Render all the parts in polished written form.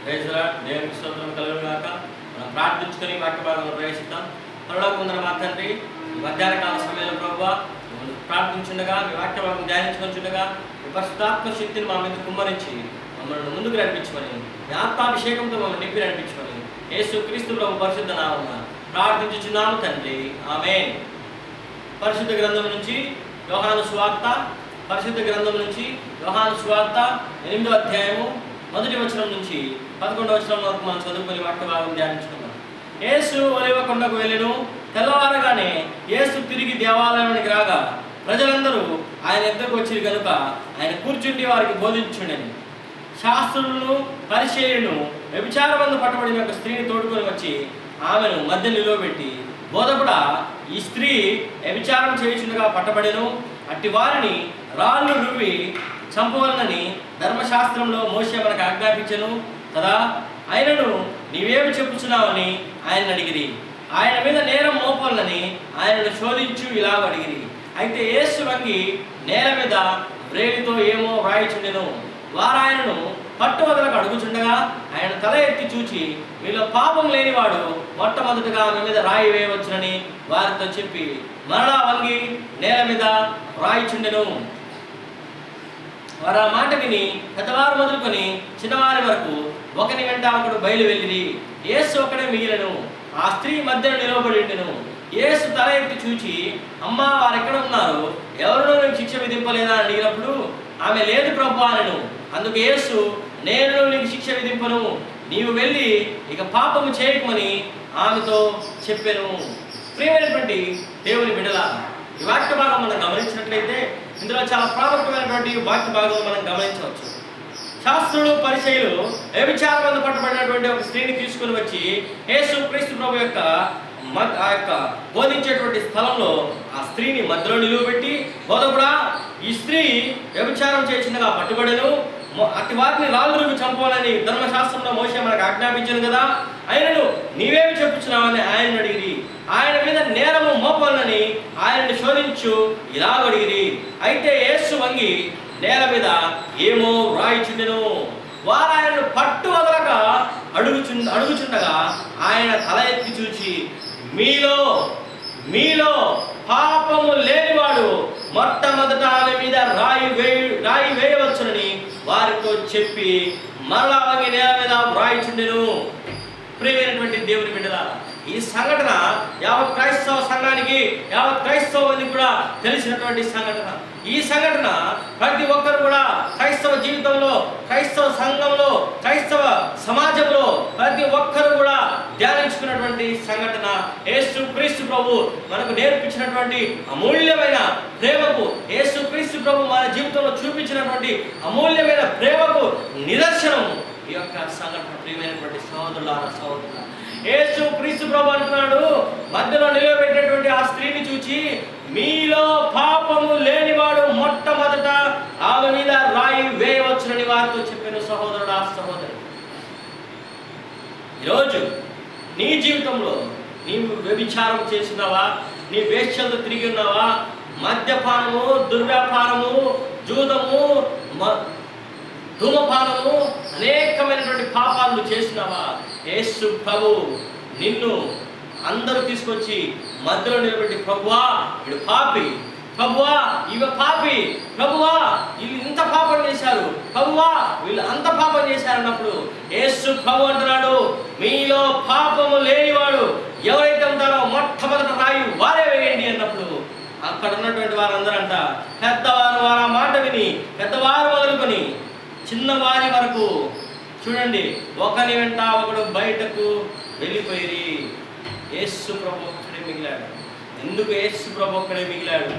దేవునికి స్తోత్రం కలుగుగాక. మనం ప్రార్థించుకొని వాక్య భాగంలో ప్రవేశిద్దాం. పరలోకమందున మా తండ్రి, ఈ మధ్యాహ్న కాల సమయంలో ప్రభువా ప్రార్థించుండగా, మీ వాక్య భాగం ధ్యానించుకొనిచుండగా మీ పరిశుద్ధాత్మ శక్తిని మా మీద కుమ్మరించి మమ్మల్ని ముందుకు నడిపించమని, మీ ఆత్మాభిషేకంతో మమ్మల్ని నింపి నడిపించమని యేసు క్రీస్తు ప్రభు పరిశుద్ధ నామమున ప్రార్థించుచున్నాము తండ్రి, ఆమేన్. పరిశుద్ధ గ్రంథం నుంచి యోహాను సువార్త, పరిశుద్ధ గ్రంథం నుంచి యోహాను సువార్త 8వ అధ్యాయము 1వ వచనం నుంచి 11వ వచనం వరకు మనం చదువుకొని వాక్య భాగం ధ్యానించుకుందాం. యేసు ఒలీవ కొండకు వెళ్ళెను. తెల్లవారగానే యేసు తిరిగి దేవాలయానికి రాగా ప్రజలందరూ ఆయన ఎద్దకు వచ్చి కనుక ఆయన కూర్చుండి వారికి బోధించుండెను. శాస్త్రులను పరిచయులను వ్యభిచారమందు పట్టబడిన ఒక స్త్రీని తోడుకొని వచ్చి ఆమెను మధ్య నిలువబెట్టి, బోధకుడా, ఈ స్త్రీ వ్యభిచారం చేయుచుండగా పట్టబడెను. అట్టి వారిని రాళ్ళు రువ్వి చంపవలనని ధర్మశాస్త్రంలో మోషే మనకు ఆజ్ఞాపించెను కదా. ఆయనను నీవేమి చెప్పుచున్నావని ఆయన అడిగిరి. ఆయన మీద నేరం మోపాలని ఆయనను శోధించు ఇలాగ అడిగిరి. అయితే యేసు వంగి నేల మీద వ్రేలితో ఏమో వ్రాయిచుండెను. వారు ఆయనను పట్టువదలకు అడుగుచుండగా ఆయన తల ఎత్తి చూచి, మీలో పాపం లేనివాడు మొట్టమొదటిగా ఆమె మీద రాయి వేయవచ్చునని వారితో చెప్పి మరలా వంగి నేల మీద వ్రాయిచుండెను. వారు ఆ మాట విని పెద్దవారు మొదలుకొని చిన్నవారి వరకు ఒకని వెంట ఒకడు బయలు వెళ్ళిరి. యేసు ఒకడే మిగిలెను. ఆ స్త్రీ మధ్యలో నిలవబడి ఉండెను. యేసు తల ఎత్తి చూచి, అమ్మా, వారు ఎక్కడ ఉన్నారు? ఎవరినో నీకు శిక్ష విధింపలేదా అని అడిగినప్పుడు ఆమె, లేదు ప్రభు అనెను. అందుకు యేసు, నేను నీకు శిక్ష విధింపను, నీవు వెళ్ళి ఇక పాపము చేయకమని ఆమెతో చెప్పెను. ప్రియమైనటువంటి దేవుని బిడ్డలారా, ఈ వాక్య భాగం మనం గమనించినట్లయితే ఇందులో చాలా ప్రాముఖ్యమైనటువంటి వాక్య భాగం మనం గమనించవచ్చు. శాస్త్రులు పరిచయులు వ్యభిచారమందు పట్టబడినటువంటి ఒక స్త్రీని తీసుకుని వచ్చి యేసు క్రీస్తు ప్రభు యొక్క బోధించేటువంటి స్థలంలో ఆ స్త్రీని మధ్యలో నిలువబెట్టి, బోధకుడా, ఈ స్త్రీ వ్యభిచారం చేసిందిగా పట్టుబడెను. అట్టి వారిని రాళ్ళు రువ్వి చంపాలని ధర్మశాస్త్రంలో మోషే మనకు ఆజ్ఞాపించను కదా. ఆయనను నీవేమి చెప్పుచున్నావని ఆయన అడిగిరి. ఆయన మీద నేరము మోపాలని ఆయనను శోధించు ఇలాగ అడిగిరి. అయితే యేసు వంగి నేల మీద ఏమో వ్రాయిచుండెను. వారు ఆయనను పట్టు వదలక అడుగుచుండగా ఆయన తల ఎత్తి చూచి, మీలో పాపము లేనివాడు మొట్టమొదట ఆమె మీద రాయి వేయవచ్చునని వారితో చెప్పి మరలా వంగి నేల మీద వ్రాయిచుండెను. ప్రియమైనటువంటి దేవుని బిడ్డలారా, ఈ సంఘటన యావత్ క్రైస్తవ సంఘానికి, యావత్ క్రైస్తవానికి కూడా తెలిసినటువంటి సంఘటన. ఈ సంఘటన ప్రతి ఒక్కరు కూడా క్రైస్తవ జీవితంలో, క్రైస్తవ సంఘంలో, క్రైస్తవ సమాజంలో ప్రతి ఒక్కరు కూడా ధ్యానించుకున్నటువంటి సంఘటన. యేసు క్రీస్తు ప్రభు మనకు నేర్పించినటువంటి అమూల్యమైన ప్రేమకు, యేసు క్రీస్తు ప్రభు మన జీవితంలో చూపించినటువంటి అమూల్యమైన ప్రేమకు నిదర్శనం ఈ యొక్క సంఘటన. ప్రియమైనటువంటి సహోదరులారా, సహోదరులారా, యేసు క్రీస్తు ప్రభు అంటున్నాడు, మధ్యలో నిలబెట్టేటువంటి ఆ స్త్రీని చూచి, మీలో పాపము లేనివాడు మొట్టమొదట ఆమె మీద రాయి వేయవచ్చునని వారితో చెప్పాను. సహోదరుడా, సహోదరు, ఈరోజు నీ జీవితంలో నీవు వ్యభిచారం చేసినావా? నీ వేశ్యలతో తిరిగి ఉన్నావా? మద్యపానము, దుర్వ్యాపారము, జూదము, ధూమపానము, అనేకమైనటువంటి పాపాలు చేసినావా? యేసు ప్రభు నిన్ను అందరూ తీసుకొచ్చి మధ్యలో నిలబెట్టి, ప్రభువా, వీడు పాపి, ప్రభువా, ఇవి పాపి, ప్రభువా, వీళ్ళు ఇంత పాపం చేశారు, ప్రభువా, వీళ్ళు అంత పాపం చేశారన్నప్పుడు యేసు ప్రభు అంటున్నాడు, మీలో పాపము లేనివాడు ఎవరైతే ఉంటారో మొట్టమొదట రాయి వారే వేయండి అన్నప్పుడు అక్కడ ఉన్నటువంటి వారందరూ అంట, పెద్దవారు వారు ఆ మాట విని పెద్దవారు మొదలుకొని చిన్నవారి వరకు చూడండి, ఒకని వెంట ఒకడు బయటకు వెళ్ళిపోయి యేసు ప్రభు ఒక్కడే మిగిలాడు. ఎందుకు యేసు ప్రభు ఒక్కడే మిగిలాడు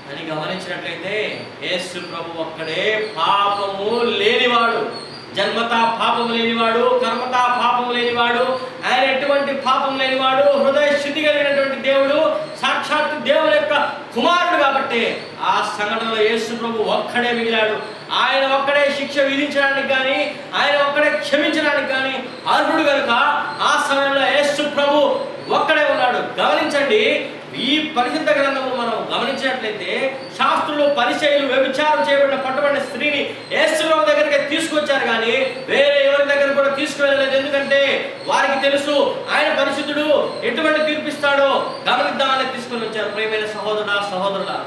అని గమనించినట్లయితే, యేసు ప్రభు ఒక్కడే పాపము లేనివాడు, జన్మతా పాపము లేనివాడు, కర్మతా పాపము లేనివాడు, ఆయన ఎటువంటి పాపం లేనివాడు, హృదయ శుద్ధి కలిగినటువంటి దేవుడు, సాక్షాత్ దేవుని యొక్క కుమారుడు. కాబట్టి ఆ సంఘటనలో యేసు ప్రభు ఒక్కడే మిగిలాడు. ఆయన ఒక్కడే శిక్ష విధించడానికి కానీ, ఆయన ఒక్కడే క్షమించడానికి కానీ అర్హుడు కనుక ఆ సమయంలో యేసు ప్రభు ఒక్కడే ఉన్నాడు. గమనించండి, ఈ పరిశుద్ధ గ్రంథమును మనం గమనించినట్లయితే శాస్త్రులు, పరిచయులు వ్యభిచారం చేయబడిన పట్టుబడిన స్త్రీని యేసుప్రభు దగ్గరికి తీసుకొచ్చారు, కానీ వేరే ఎవరి దగ్గర కూడా తీసుకువెళ్ళలేదు. ఎందుకంటే వారికి తెలుసు ఆయన పరిశుద్ధుడు, ఎటువంటి తీర్పిస్తాడో గమనిద్దామని తీసుకొని వచ్చారు. ప్రియమైన సహోదరుడా, సహోదరుడా,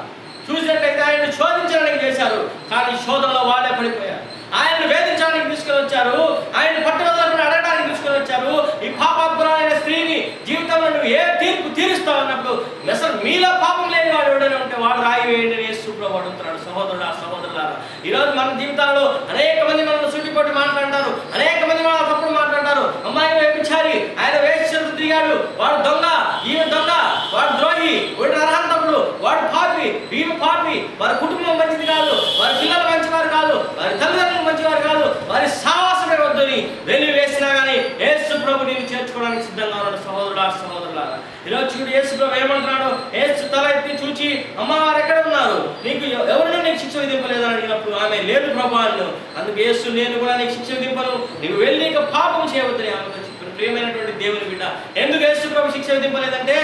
చూసినట్లయితే ఆయన్ని శోధించడానికి చేశారు, కానీ శోధనలో వాళ్ళే పడిపోయారు. ఆయన్ని వేధించడానికి తీసుకొని వచ్చారు, ఆయన పట్టుదలను అడగడానికి తీసుకొని వచ్చారు. ఈ పాపాత్మురాలైన స్త్రీని జీవితంలో నువ్వు ఏ తీర్పు తీరుస్తావు అన్నప్పుడు అసలు మీలో పాపం లేని వాడు ఎవడైనా ఉంటే వాడు రాయి వేయండి అని యేసుప్రభువు అడుగుతున్నాడు. సహోదరుడా, సహోదరులారా, ఈరోజు మన జీవితాల్లో అనేక మంది మనల్ని సుట్టిపోటీ మాట్లాడతారు, అనేక మంది మన తప్పుడు మాట్లాడతారు. అమ్మాయి వ్యభిచారి, ఆయన వేశ్యలతో తిరిగాడు, వాడు దొంగ, ఈమె దొంగ, వాడు ద్రోహి, వాడు నరహంతకుడు, వాడు పాపి, ఈమె పాపి, వారి కుటుంబం మంచిది కాదు, వారి పిల్లలు మంచివారు కాదు, వారి తల్లిదండ్రులు మంచివారు కాదు, వారి సావాసమే వద్దని వెళ్లి వేసినా కానీ యేసుప్రభు నేను చేర్చుకోవడానికి సిద్ధంగా ఉన్నాడు. సహోదరుడా, సహోదరులారా, ఈరోజు చూడు యేసుప్రభు ఏమంటున్నాడు. యేసు తల ఎత్తి చూచి, అమ్మ వారు ఎక్కడ ఉన్నారు, నీకు ఎవరిని నీకు శిక్ష విధింపలేదని అడిగినప్పుడు ఆమె లేదు ప్రభు అను. అందుకు యేసు, నేను కూడా నీకు శిక్ష విధింపను, నీవు వెళ్ళి ఇక పాపం చేయవద్దని ఆమెతో చెప్పాను. ప్రియమైనటువంటి దేవుని బిడ్డ, ఎందుకు యేసుప్రభు శిక్ష విధింపలేదంటే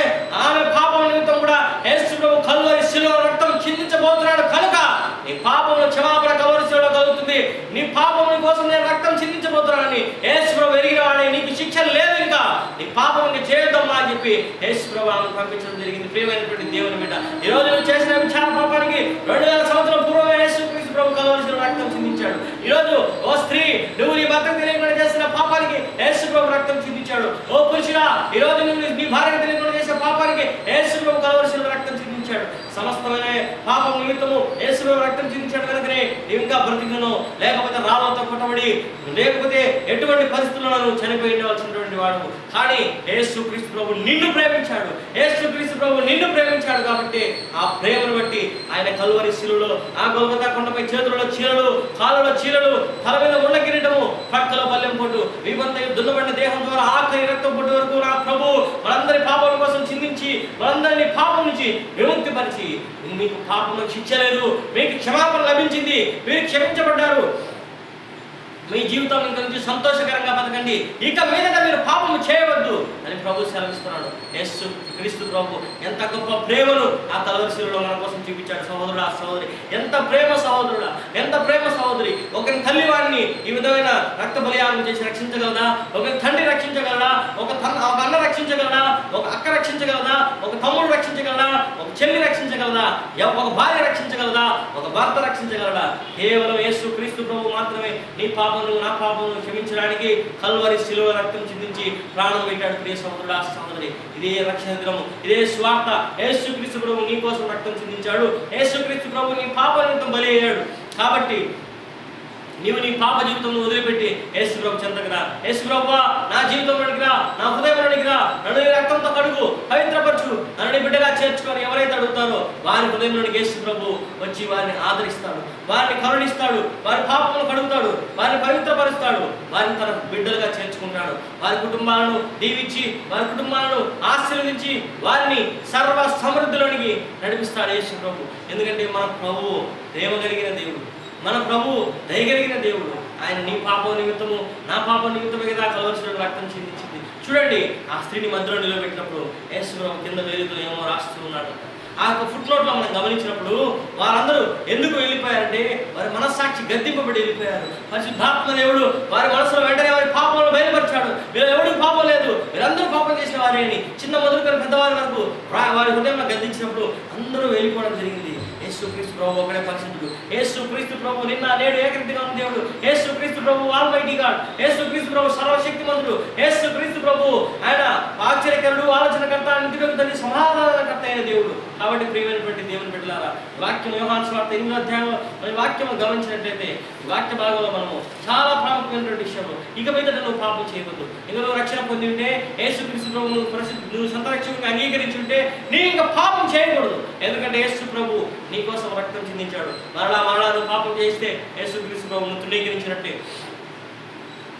ఆమె పాపం నిమిత్తం కూడా యేసుప్రభు కల్వరి శిలువ రక్తం చిందించబోతున్నాడు కనుక నీ పాపంలో క్షమాపణ కల్వరి శిలువలో కలుగుతుంది. నీ పాపం కోసం నేను రక్తం చిందించబోతున్నానని యేసుప్రభు ఎరిగిన వాడే, నీకు శిక్ష లేదు, ఇంకా నీ పాపం చేయొద్దమ్మా అని చెప్పి యేసుప్రభు ఆమెను పంపించడం జరిగింది. ప్రియమైనటువంటి దేవుని బిడ్డ, ఈ రోజు నువ్వు చేసిన విచార పాపానికి 2000 సంవత్సరాల పూర్వమే యేసుక్రీస్తు ప్రభు కల్వరి శిలువ రక్తం చిందించాడు. ఈరోజు ఓ స్త్రీ, నువ్వు నీ భర్తకు తెలియకుండా చేసిన పాపానికి యేసుప్రభు రక్తం చిందించాడు. ఓ పురుషుడా, ఈ రోజు నువ్వు నీ భార్యకు తెలియకుండా చేసిన పాపానికి యేసుప్రభు కల్వరి శిలువ రక్తం చిందించాడు. సమస్తమైన పాపం నిమిత్తము యేసుప్రభు రక్తం చిందించాడు కనుకనే నీవు ఇంకా బ్రతికును, లేకపోతే రాళ్ళతో కొట్టబడి, లేకపోతే ఎటువంటి పరిస్థితుల్లో నువ్వు చనిపోయి ఉండవలసినటువంటి వాడు. కానీ యేసుక్రీస్తు ప్రభు నిన్ను ప్రేమించాడు, యేసుక్రీస్తు ప్రభు నిన్ను ప్రేమించాడు. కాబట్టి ఆ ప్రేమను బట్టి ఆయన కల్వరి శిలువలో, ఆ గొల్గొతా కొండపై చేతులలో చీలలు, కాళ్ళలో చీలలు, తల మీద ముళ్ళ కిరీటము, పక్కలో బల్లెం పొట్టు, వీపంత దున్నబడిన దేహం ద్వారా ఆఖరి రక్తం పొట్టు వరకు నా ప్రభు మనందరి పాపం కోసం చిందించి మనందరినీ పాపం నుంచి విముక్తి పరిచి, మీకు పాపంలో శిక్ష లేదు, మీకు క్షమాపణ లభించింది, మీరు క్షమించబడ్డారు, మీ జీవితం ఇంక నుంచి సంతోషకరంగా బతకండి, ఇక మీదట మీరు పాపము చేయవద్దు అని ప్రభు సెలవిస్తున్నాడు. యేసు క్రీస్తు ప్రభు ఎంత గొప్ప ప్రేమను ఆ కల్వరి శిలువలో మన కోసం చూపించాడు. సహోదరుడా, సహోదరి, ఎంత ప్రేమ సహోదరుడా, ఎంత ప్రేమ సహోదరి. ఒకరి తల్లి వాడిని ఈ విధమైన రక్త బలియాగం చేసి రక్షించగలదా? ఒకరి తండ్రి రక్షించగలడా? ఒక అన్న రక్షించగలడా? ఒక అక్క రక్షించగలదా? ఒక తమ్ముడు రక్షించగలదా? ఒక చెల్లి రక్షించగలదా? ఒక భార్య రక్షించగలదా? ఒక భర్త రక్షించగలడా? కేవలం యేసు క్రీస్తు ప్రభు మాత్రమే నీ పాపను, నా పాపను క్షమించడానికి కల్వరి శిలువ రక్తం చిందించి ప్రాణం పెట్టాడు. ప్రియ సహోదరుడా, సహోదరి, ఇదే రక్షణ దినము, ఇదే స్వార్థ. యేసుక్రీస్తు ప్రభు నీ కోసం రక్తం చిందించాడు, యేసుక్రీస్తు ప్రభు నీ పాప నిమిత్తం బలి అయ్యాడు. కాబట్టి నీవు నీ పాప జీవితంలో వదిలిపెట్టి యేసుప్రభు చెంతకు రా. యేసుప్రభువా, నా జీవితంలోనికి రా, నా హృదయంలోనికి రా, నన్ను నీ రక్తంతో కడుగు, పవిత్రపరచు, నన్ను నీ బిడ్డగా చేర్చుకొని ఎవరైతే అడుగుతారో వారి హృదయంలోనికి యేసుప్రభు వచ్చి వారిని ఆదరిస్తాడు, వారిని కరుణిస్తాడు, వారి పాపములను కడుగుతాడు, వారిని పవిత్రపరుస్తాడు, వారిని తన బిడ్డలుగా చేర్చుకుంటాడు, వారి కుటుంబాలను దీవించి, వారి కుటుంబాలను ఆశీర్వదించి వారిని సర్వ సమృద్ధిలోనికి నడిపిస్తాడు యేసుప్రభు. ఎందుకంటే మన ప్రభువు ప్రేమ కలిగిన దేవుడు, మన ప్రభు దయగలిగిన దేవుడు. ఆయన నీ పాపం నిమిత్తము, నా పాపం నిమిత్తమే కదా కల్వరి శిలువలో రక్తం చిందించింది. చూడండి, ఆ స్త్రీని మధ్యలో నిలబెట్టినప్పుడు యేసు ప్రభు కింద వేలుతో ఏమో రాస్తూ ఉన్నాడు. ఆ యొక్క ఫుట్ నోట్లో మనం గమనించినప్పుడు వారందరూ ఎందుకు వెళ్ళిపోయారంటే వారి మనస్సాక్షి గద్దింపబడి వెళ్ళిపోయారు. పరిశుద్ధాత్మ దేవుడు వారి మనసులో వెంటనే వారి పాపంలో బయలుపరిచాడు. వీళ్ళు ఎవరికి పాపం లేదు, వీరందరూ పాపం చేసిన వారే అని చిన్న మొదలుకొని పెద్దవారి వరకు వారి హృదయంలో గద్దించినప్పుడు అందరూ వెళ్ళిపోవడం జరిగింది. యేసుక్రీస్తు ప్రభు ఒకడే పరిశుద్ధుడు. యేసుక్రీస్తు ప్రభు నిన్న నేడు ఏకరీతిగా ఉన్న దేవుడు. యేసుక్రీస్తు ప్రభు ఆల్మైటీ గాడ్. యేసుక్రీస్తు ప్రభు సర్వశక్తిమంతుడు. యేసుక్రీస్తు ప్రభు ఆయన ఆశ్చర్యకరుడు, ఆలోచనకర్త, ఇంటికి తండ్రి, సమాధానకర్త అయిన దేవుడు. కాబట్టి ప్రియమైనటువంటి దేవుని బిడ్డలారా, వాక్యం యోహాను సువార్త 8వ అధ్యాయంలో వాక్యం గమనించినట్లయితే వాక్య భాగంలో మనము చాలా ప్రాముఖ్యమైనటువంటి విషయం, ఇక మీద నువ్వు పాపం చేయవద్దు. ఇక నువ్వు రక్షణ పొంది ఉంటే, యేసుక్రీస్తు ప్రభు నువ్వు సొంత రక్షకుడిగా అంగీకరించి ఉంటే నీ ఇంకా పాపం చేయకూడదు. ఎందుకంటే యేసు ప్రభు నీ కోసం రక్తం చిందించాడు. మరలా నువ్వు పాపం చేస్తే యేసుక్రీస్తు ప్రభువును తృణీకరించినట్టే.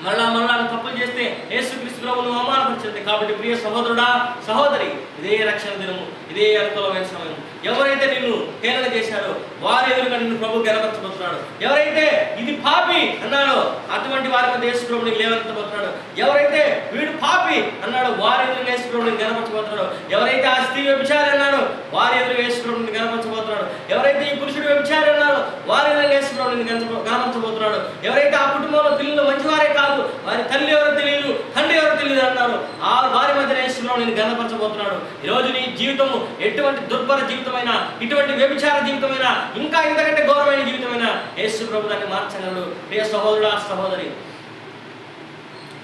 మరలా తప్పులు చేస్తే యేసుక్రీస్తు ప్రభువును అవమానపరిచింది. కాబట్టి ప్రియ సహోదరుడా, సహోదరి, ఇదే రక్షణ దినము, ఇదే అనుకూలమైన సమయం. ఎవరైతే నిన్ను హేళన చేశారో వారి ఎదురుగా నిన్ను ప్రభు గణపరచబోతున్నాడు. ఎవరైతే ఇది పాపి అన్నాడో అటువంటి వారి మధ్య యేసు ప్రభుని లేవనెత్తబోతున్నాడు. ఎవరైతే వీడు పాపి అన్నాడో వారి ఎదురుగా యేసు ప్రభుని గణపరచబోతున్నాడు. ఎవరైతే ఆ స్త్రీ వ్యభిచారి అన్నాడో వారి ఎదురుగా యేసు ప్రభుని గణపరచబోతున్నాడు. ఎవరైతే ఈ పురుషుడు వ్యభిచారి అన్నాడో వారి ఎదురుగా యేసు ప్రభుని గణపరచబోతున్నాడు. ఎవరైతే ఆ కుటుంబంలో పిల్లలు మంచివారే కాదు, వారి తల్లి ఎవరో తెలియదు, తండ్రి ఎవరో తెలియదు అన్నారు, ఆ వారి మధ్య యేసు ప్రభుని గణపరచబోతున్నాడు. ఈరోజు నీ జీవితము ఎటువంటి దుర్భర జీవితమైనా, ఇటువంటి వ్యభిచార జీవితమైనా, ఇంకా ఇంతకంటే ఘోరమైన జీవితమైనా యేసు ప్రభు దాన్ని మార్చగలడు. ప్రియ సహోదరుడా, సహోదరి,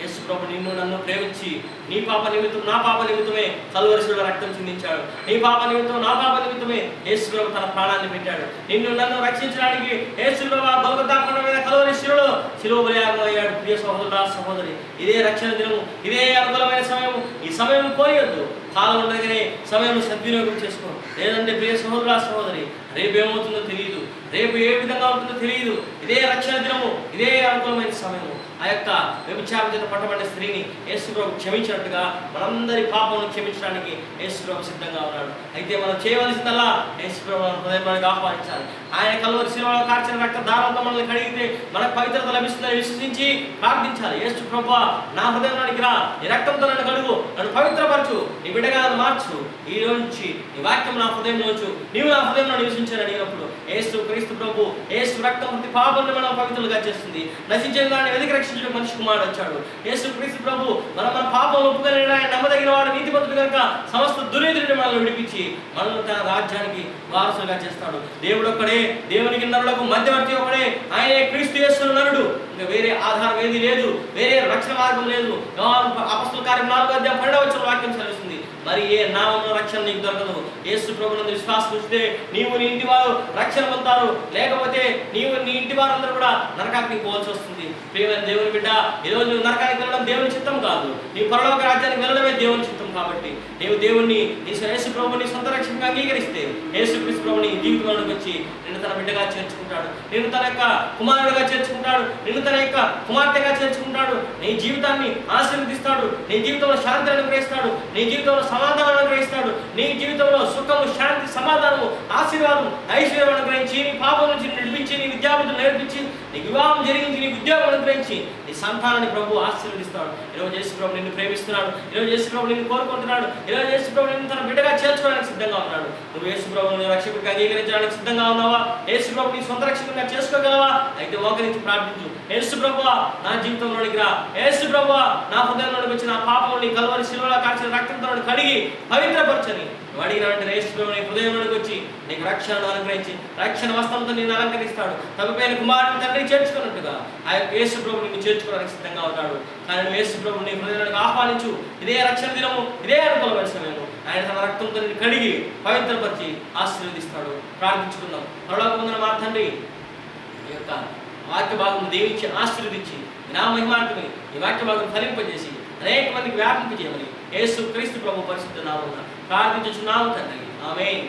యేసు ప్రభు నిన్ను నన్ను ప్రేమించి నీ పాప నిమిత్తం నా పాప నిమిత్తమే కల్వరిశిలువలో రక్తం చిందించాడు. నీ పాప నిమిత్తం నా పాప నిమిత్తమే యేసు ప్రభు తన ప్రాణాన్ని పెట్టాడు. నిన్ను నన్ను రక్షించడానికి యేసు ప్రభు గొల్గొతా కొండ మీద కల్వరిశిలువలో శిలువ బలియాగం అయ్యాడు. ప్రియ సహోదరుడా, సహోదరి, ఇదే రక్షణ దినము, ఇదే అనుకూలమైన సమయము. ఈ సమయం కోయొద్దు. కాలం ఉండగానే సమయం సద్వినియోగం చేసుకో. లేదంటే ప్రియ సహోదరుడా, సహోదరి, రేపు ఏమవుతుందో తెలియదు, రేపు ఏ విధంగా ఉంటుందో తెలియదు. ఇదే రక్షణ దినము, ఇదే అనుకూలమైన సమయము. ఆ యొక్క వ్యభిచారం చేత పట్టబడిన స్త్రీని యేసు ప్రభు క్షమించినట్టుగా మనందరి పాపమును క్షమించడానికి యేసు ప్రభు సిద్ధంగా ఉన్నాడు. అయితే మనం చేయవలసిందల్లా యేసు ప్రభు హృదయంలోకి ఆహ్వానించాలి. ఆయన కల్వరి శిలువలో కార్చిన రక్త దారంతో మనల్ని కడిగితే మనకు పవిత్రత లభిస్తుందని విశ్వసించి ప్రార్థించాలి. యేసు ప్రభువా, నా హృదయంలోనికి రా, నీ రక్తంతో నన్ను కడుగు, నన్ను పవిత్రపరచు, నీ బిడ్డగా నన్ను మార్చు. ఈ రోజు నుంచి నీ వాక్యం నా హృదయంలో ఉంచు, నీవు నా హృదయంలో నివసించాలని అడిగినప్పుడు యేసు క్రీస్తు ప్రభు, యేసు రక్తం ప్రతి పాపంలో మనం పవిత్రులుగా చేస్తుంది. నశించిన దాన్ని వెతికి రక్షించడం మనిషి కుమారుడు వచ్చాడు. యేసు క్రీస్తు ప్రభు మన పాపం ఒప్పుకొని ఆయన నమ్మదగిన వాడు, నీతిమంతుడు కనుక సమస్త దుర్నీతిని మనల్ని విడిపించి మనల్ని తన రాజ్యానికి వారసులుగా చేస్తాడు. దేవుడు ఒక్కడే, దేవునికి నరులకు మధ్యవర్తి ఒకడే, ఆయనే క్రీస్తు యేసు నరుడు. ఇంకా వేరే ఆధారం ఏది లేదు, వేరే రక్షణ మార్గం లేదు. అపొస్తలుల కార్యం 4:12 వాక్యం సెలవుస్తుంది. మరి ఏ నామంలో రక్షణ నీకు దొరకదు. యేసు ప్రభువునందు విశ్వాసం ఉంచితే నీవు నీ ఇంటి వారు రక్షణ పొందుతారు, లేకపోతే నీవు నీ ఇంటి వారందరూ కూడా నరకానికి పోవాల్సి వస్తుంది. ప్రియమైన దేవుని బిడ్డ, ఈరోజు నువ్వు నరకానికి వెళ్ళడం దేవుని చిత్తం కాదు, నీ పరలోక రాజ్యానికి వెళ్ళడమే దేవుని చిత్తం. కాబట్టి నీవు దేవుణ్ణి, నీ యేసు ప్రభువుని సొంత రక్షణగా అంగీకరిస్తే యేసు క్రీస్తు ప్రభువుని జీవితంలోకి వచ్చి నిన్ను తన బిడ్డగా చేర్చుకుంటాడు, నిన్ను తన యొక్క కుమారుడిగా చేర్చుకుంటాడు, నిన్ను తన యొక్క కుమార్తెగా చేర్చుకుంటాడు. నీ జీవితాన్ని ఆశీర్వదిస్తాడు, నీ జీవితంలో శాంతిని అనుగ్రహిస్తాడు, నీ జీవితంలో సమాధానం అనుగ్రహిస్తాడు, నీ జీవితంలో సుఖము, శాంతి, సమాధానము, ఆశీర్వాదం, ఐశ్వర్యం అనుగ్రహించి నీ పాపం నుంచి నడిపించి, నీ విద్యాబుద్ధులు నేర్పించి, నీ వివాహం జరిగించి, నీ ఉద్యోగం అనుగ్రహించి, నీ సంతానాన్ని ప్రభు ఆశీర్వదిస్తాడు. ఈరోజు యేసు ప్రభు నిన్ను ప్రేమిస్తున్నాడు, ఈరోజు యేసు ప్రభు నిన్ను కోరుకుంటున్నాడు, ఈరోజు యేసు ప్రభు నిన్ను తన బిడ్డగా చేర్చుకోవడానికి సిద్ధంగా ఉన్నాడు. నువ్వు యేసు ప్రభువుని రక్షకుడిగా అంగీకరించడానికి సిద్ధంగా ఉన్నావా? యేసు ప్రభు నీ సొంత రక్షకుడిగా చేసుకోగలవా? అయితే మోకరించి ప్రార్థించు. యేసు ప్రభువా, నా జీవితంలోనికి రా. యేసు ప్రభువా, నా హృదయంలోనికి వచ్చి నా పాపముని కల్వరి శిలువలో కార్చిన రక్తంతో కడిగి పవిత్రపరచని నువ్వు అడిగిన వెంటనే యేసు ప్రభు నీ హృదయంలోనికి వచ్చి నీకు రక్షణను అనుగ్రహించి రక్షణ వస్త్రంతో నిన్ను అలంకరిస్తాడు. తప్పిపోయిన కుమారుని తండ్రి చేర్చుకున్నట్టుగా ఆ యొక్క యేసు ప్రభు నిన్ను చేర్చుకోవడానికి సిద్ధంగా ఉన్నాడు. కానీ నువ్వు యేసు ప్రభు నీ హృదయంలోనికి ఆహ్వానించు. ఇదే రక్షణ దినము, ఇదే అనుకూలమైన సమయము. ఆయన తన రక్తంతో నిన్ను కడిగి పవిత్రపరిచి ఆశీర్వదిస్తాడు. ప్రార్థించుకుందాం. పరలోకమందున మా తండ్రి, ఈ యొక్క వాక్య భాగం దీవించి ఆశీర్వదించి నా మహిమార్థమై ఈ వాక్య భాగం ఫలింపజేసి అనేక మందికి వ్యాపింపజేయమని యేసు క్రీస్తు ప్రభు పరిశుద్ధ నామమున ప్రార్థించుచున్నాము తండ్రి. ఆమేన్.